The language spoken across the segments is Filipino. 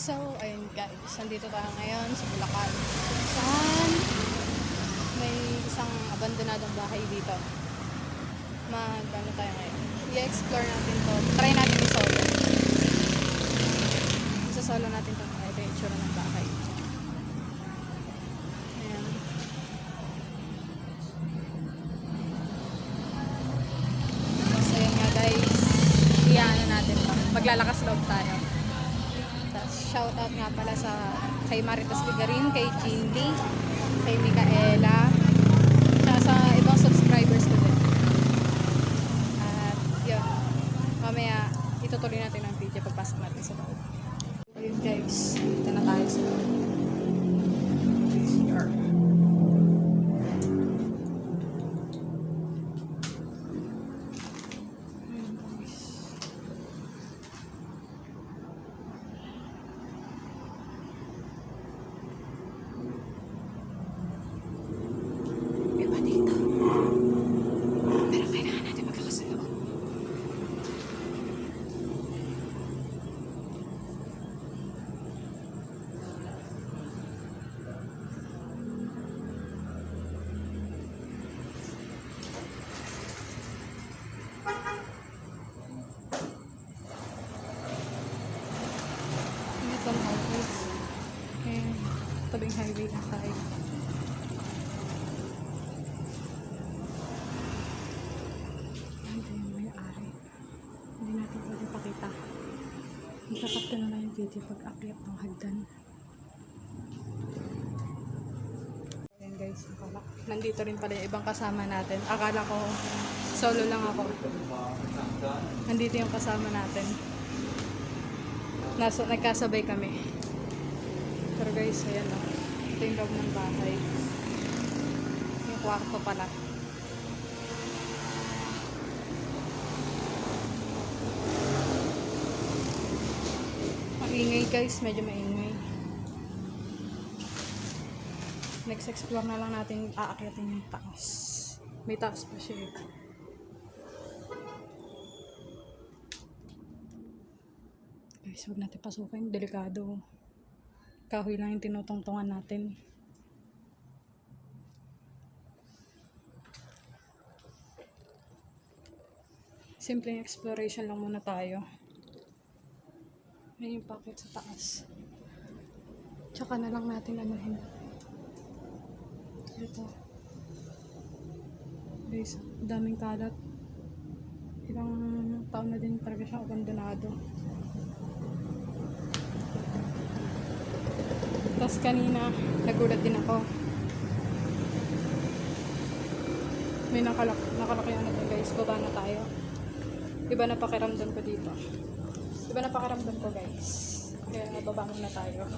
So, ayun guys, nandito tayo ngayon sa Bulacan. Saan may isang abandonadong bahay dito. Ano tayo ngayon? I-explore natin to. Try natin i-solo. Isa-solo natin to. Ito yung itsura ng bahay. Ayan. So, yun nga guys. Iyaano natin to. Maglalakas loob tayo. Shoutout nga pala kay Maritas Ligarin, kay Jindy, kay Micaela, at sa ibang subscribers ko din. At yun, mamaya itutuloy natin ang video pagpasok natin sa loob. Ayun guys, dito na tayo sa loob. Itong highways. Okay. Tabing highway na tayo. Ito yung may-ari. Hindi natin pwede pakita. Ikakat ko na lang yung video pag akyat ng hagdan. Ayan guys, nandito rin pala yung ibang kasama natin. Akala ko solo lang ako. Nandito yung kasama natin. Nagkasabay kami. Pero guys, ayan o. Ito yung loob ng bahay. Yung kwarto pala. Maingay guys, medyo maingay. Next explore na lang natin aakyatin yung taas. May taas pa siya eh. Guys, huwag natin pasukin. Delikado. Kahoy lang yung tinutungtungan natin. Simpleng exploration lang muna tayo. May yung pocket sa taas. Tsaka na lang natin anuhin. Ito. Guys, daming kalat. Ilang taon na din talaga siyang abandonado. Tapos kanina, nagulat din ako. May nakalakyan na din guys. Baba na tayo. Iba na pakiramdam ko dito. Iba na pakiramdam ko guys. Kaya nababa muna tayo.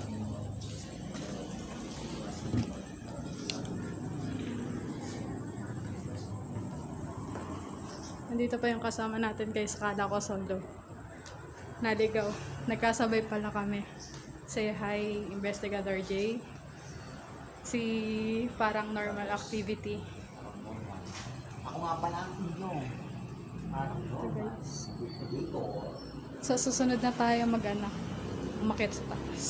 Nandito pa yung kasama natin guys. Kala ko solo. Naligaw. Nagkasabay pala kami. Say hi, Investigator J. Si parang normal activity. Ako nga pala ang ino. Sa susunod na tayo umakyat sa taas.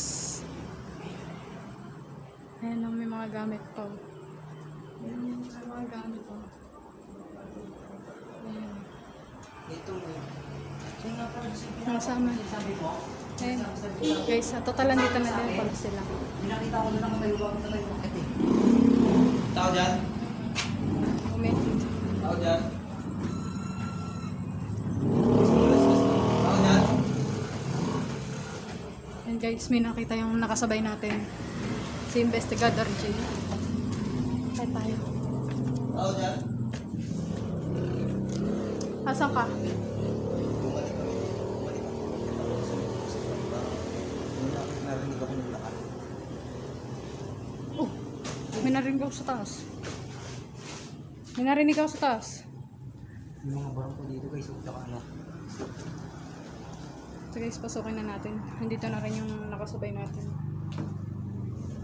Ayan o, may mga gamit pa. Ayan, may mga gamit pa. Ayan. Ito mo. Kasama. Ayan. Guys, totalan dito na din pala sila. Pinakita ko na lang tayo bakit tayo bakit eh. Tao dyan? Umentit. Tao dyan? Tao dyan? Ayan guys, may nakita yung nakasabay natin. Si Investigator J. Kaya tayo. Tao dyan? Asan ka? Narinig ako ng lakas. Oh, may narinig ako sa taas. May narinig ako sa taas. Yung mga barang ko dito guys, huwag ka ano. So guys, pasukin na natin. Nandito na rin yung nakasabay natin.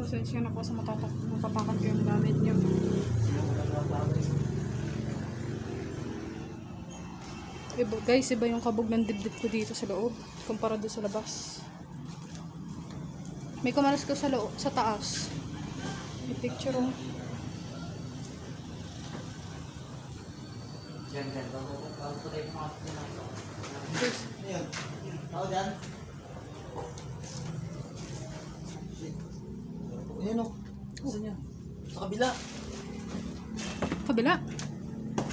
Pasensya na po sa matapakan ko yung gamit niyo. Iba, guys, iba yung kabog ng dibdib ko dito sa loob kumpara doon sa labas. May kumalas ko sa sa taas. May picture oh. Yan. Bago po tayo pumasok na ito. Guys, Ayan. Tao dyan. Shit. Ayan o. Saan yan? Sa kabila. kabila.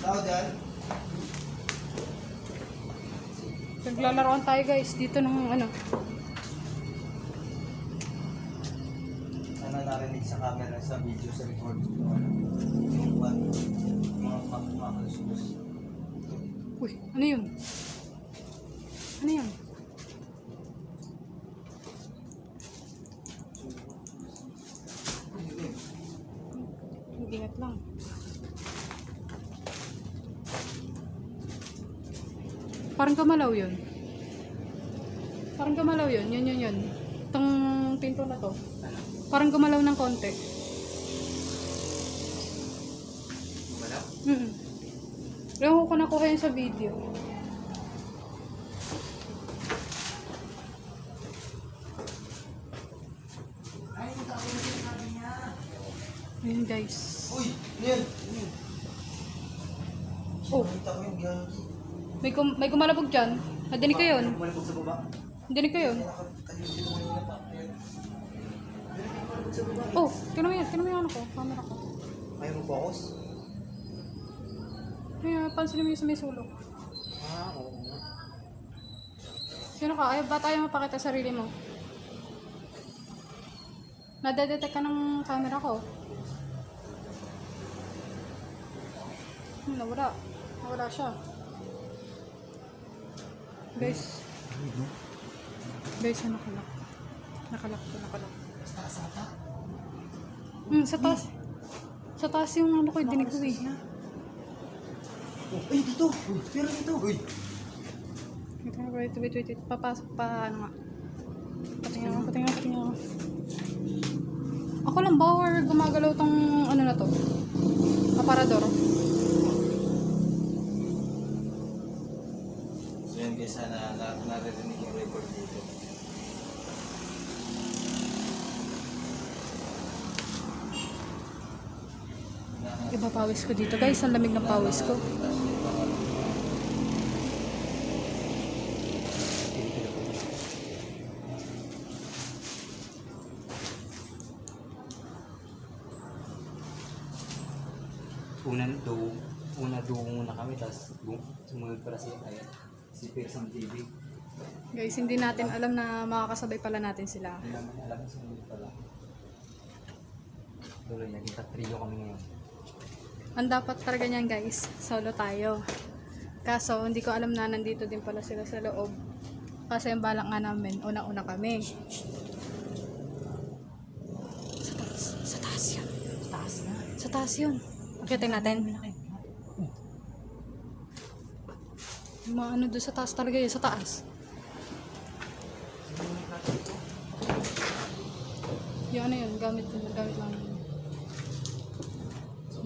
Tao dyan. Naglalaroan tayo guys dito ng ano. Sana narinig sa camera, sa video, sa record. Yung mga kalusus. Uy, ano yun? Ano yun? Ingat lang. Parang gumalaw yun. Parang gumalaw yun. Yun. Itong pinto na to. Parang gumalaw ng konti. Gumalaw? Ewan ko nakuha yun sa video. Ay, yung tao na sinasabi niya. Ayun guys. Uy! Ano yan? Oh. Nakita ko yung gagi. May gumalabog dyan. Nadinig ko yun. Malapog sa baba. Nadinig ko yun. Nakatalim ko kanina pa. Ayan. Malapog sa baba. Oh, tingnan mo yan. Tingnan mo yung ano ko. Camera ko. Ayaw mo focus? Pansinin mo yung sa may sulok. Oo. Sino ka? Ay, ba't ayaw mapakita sarili mo? Nadedetect ka ng camera ko. Nawala. Nawala siya. Guys. Guys, nakalak. Nakalak. Sa taas. Sa taas yung ano ko, dinig ko eh. Ay, dito! Uy, pero dito! Uy! Wait. Papasok pa, ano nga. Patingin ako. Ako lang ba or gumagalaw tong ano na to? Aparador. So yun guys, sana naririnig yung record dito. Iba pawis ko dito guys, ang lamig ng pawis ko. Una dugo muna kami, tapos sumunod para si Pearson TV. Guys, hindi natin alam na makakasabay pala natin sila. Hindi naman alam, sumunod pala. Tuloy, naging trio kami ngayon. Ang dapat talaga niyan guys, solo tayo. Kaso, hindi ko alam na nandito din pala sila sa loob. Kasi yung balak nga namin, una-una kami. Sa taas yun. Sa taas yun. Akitin natin. Yung mga ano doon sa taas talaga yun, sa taas. Yung ano yun, gamit lang.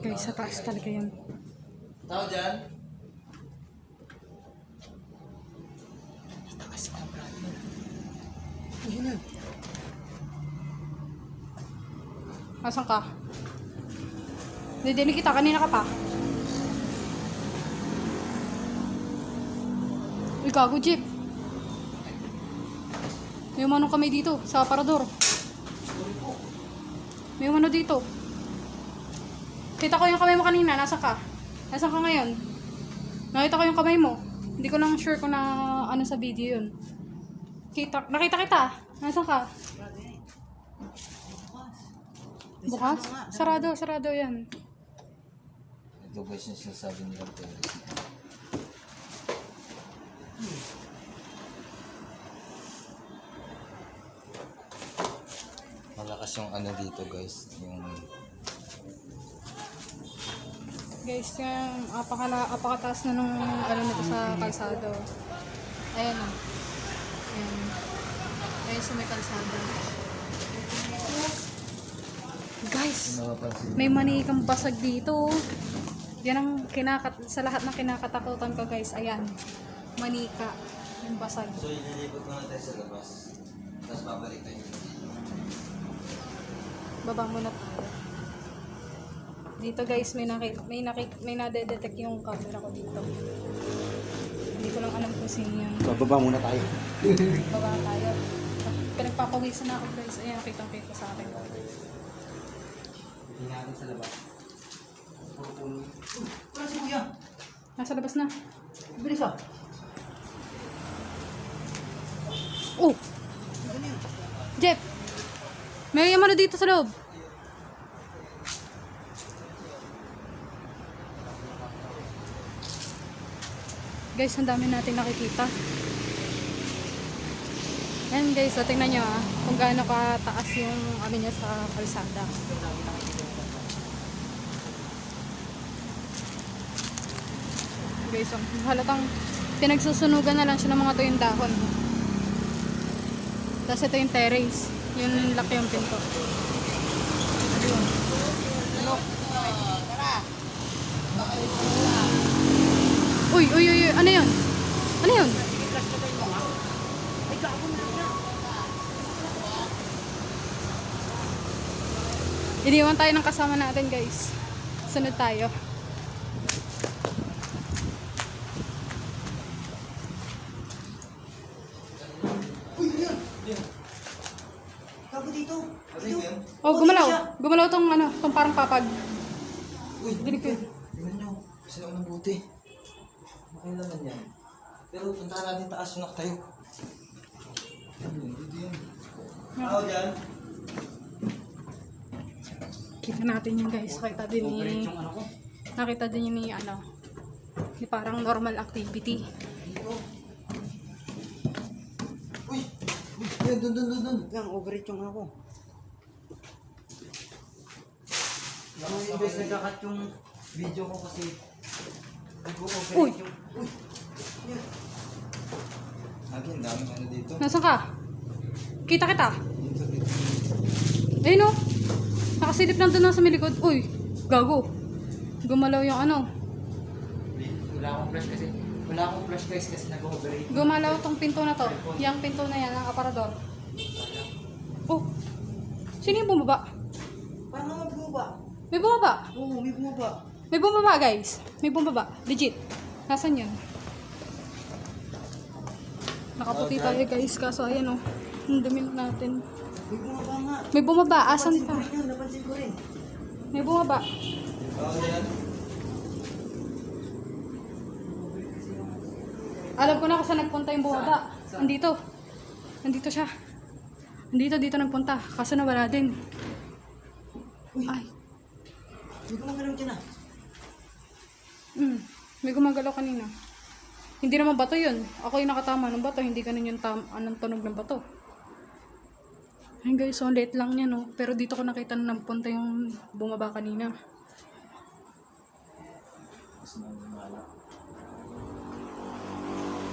Guys, sa taas talaga yun. Tao dyan? Sa taas ka, brother. Ayun na. Asan ka? Didinig kita, kanina ka pa. Uy, gago, jeep. May umanong kami dito, sa aparador. May umano dito. Kita ko yung kamay mo kanina, nasan ka? Nasan ka ngayon? Nakita ko yung kamay mo. Hindi ko lang sure kung na ano sa video yun. Nakita kita. Nasan ka? Bukas? Sarado yan. Ito guys yung sinasabi nila Pearson. Malakas yung ano dito guys, yung Guys, yung apakataas na nung ano nito sa kalsado. Ayan o. Ayan sa may kalsado. Guys, may manikang basag dito. Yan ang sa lahat ng kinakatakutan ko guys. Ayan, manika. Yung basag. So ililipot muna tayo sa labas. Tapos babalik tayo dito. Baba muna tayo. Dito guys, may nade-detect yung camera ko dito. Hindi ko lang alam kung sino yan. Bababa muna tayo. Baba tayo. Pinagpapawisan na ako guys. Ayan, kitang-kita sa akin. Hindi natin sa labas. Wala si Kuya. Nasa labas na. Bilis ah. Oh! Jeff! May ano dito sa loob. Guys, ang dami natin nakikita. Ayan guys, so tingnan nyo kung gaano kataas yung ano niya sa kalsada. Guys, halatang pinagsusunugan na lang siya ng mga tuyong dahon. Tapos ito yung terrace. Yung laki yung pinto. Ayun. Uy, uy, uy, uy. Ano yun? Ano yun? Iniwan tayo ng kasama natin guys. Sunod tayo. Uy, yan. Kago dito. Dito. Oh, gumalaw. Gumalaw tong ano, tong parang papag. Uy, Dinig ko yun. tingnan nyo. Sila ng buti. Okay naman yan. Pero puntahan natin taas yung nakatayo. Dito yun. Ako dyan. Kita natin yun guys. Nakita din ni... Nakita din yun ni ano. Ni parang normal activity. Dito. Uy! Uy! Yan, dun. Yan, overheat yung ako. Imbes nagkakat yung video ko kasi nag-overheat Uy! yung... Uy! Yan. Again, daming ano dito. Nasaan ka? Kita kita. Dito. Ayun o. Nakasilip lang doon sa may likod. Uy, gago. Gumalaw yung ano. Wala akong flash guys kasi nag-overheat. Gumalaw tong pinto na to. Yung pinto na yan, ang aparador. Oh, sino yung bumaba? Paano nga bumaba? May bumaba. Oo, may bumaba. May bumaba guys. May bumaba. Legit. Nasaan yun? Nakaputi tayo guys. Kaso ayan o. Ang dumi natin. May bumaba nga. May bumaba. Asan pa? Napansin ko rin. May bumaba. Yan. Alam ko na kung saan nagpunta yung bumaba. Andito. Nandito siya. Dito nagpunta. Kaso nawala din. Uy. Ay. May gumagalaw dyan ah. May gumagalaw kanina. Hindi naman bato yun. Ako yung nakatama ng bato. Hindi ganun yung anong tunog ng bato. Ayun guys, so late lang niya no. Pero dito ko nakita na nagpunta yung bumaba kanina.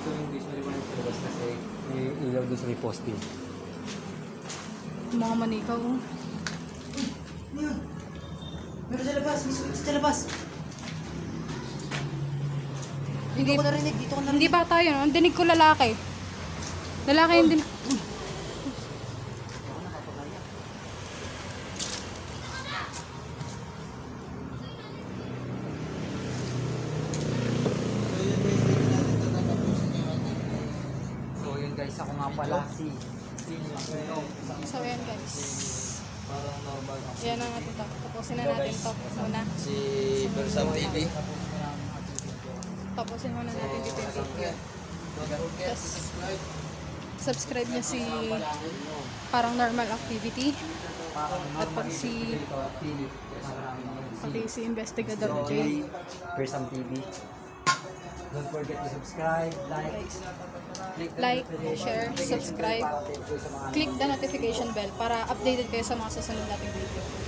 So yung guys, maliwanag sa labas kasi may ilaw doon sa may poste. Yung mga manikaw. Oh. Yan. Meron sa labas. May switch sa labas. Hindi, Dito ko narinig. Dito ko narinig. hindi ba tayo no? Ang dinig ko lalaki. Lalaki yung dinig. So yun guys, ako nga pala si So ayan guys. Parang normal. Ayan na natin to. Tapusin na natin to. Muna. Si Bersam TV. Tapusin muna natin dito yung video. Don't forget Yes. to subscribe. Subscribe niya si parang normal activity. At pag si pati si Investigador J. Bersam TV. Don't forget to subscribe, Like, share, subscribe. Click the notification bell para updated kayo sa mga susunod nating video.